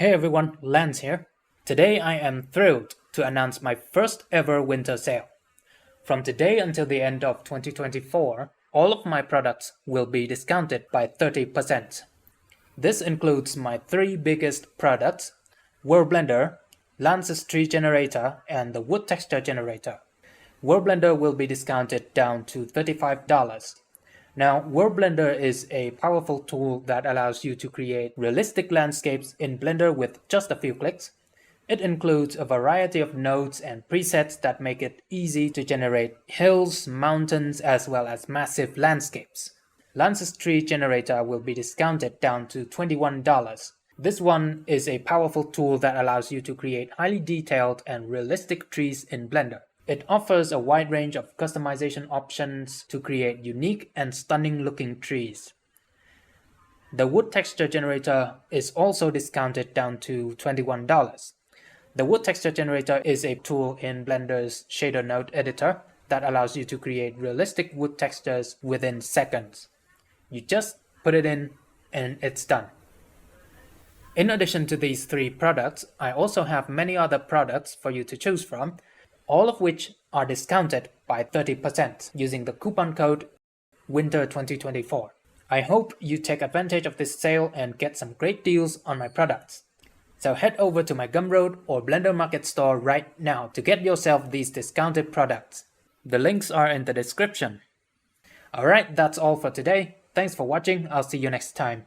Hey everyone, Lance here. Today I am thrilled to announce my first ever winter sale. From today until the end of 2024, all of my products will be discounted by 30%. This includes my three biggest products, World Blender, Lance's Tree Generator, and the Wood Texture Generator. World Blender will be discounted down to $35. Now, World Blender is a powerful tool that allows you to create realistic landscapes in Blender with just a few clicks. It includes a variety of nodes and presets that make it easy to generate hills, mountains, as well as massive landscapes. Lance's Tree Generator will be discounted down to $21. This one is a powerful tool that allows you to create highly detailed and realistic trees in Blender. It offers a wide range of customization options to create unique and stunning looking trees. The Wood Texture Generator is also discounted down to $21. The Wood Texture Generator is a tool in Blender's shader node editor that allows you to create realistic wood textures within seconds. You just put it in and it's done. In addition to these three products, I also have many other products for you to choose from, all of which are discounted by 30% using the coupon code WINTER2024. I hope you take advantage of this sale and get some great deals on my products. So head over to my Gumroad or Blender Market store right now to get yourself these discounted products. The links are in the description. Alright, that's all for today. Thanks for watching, I'll see you next time.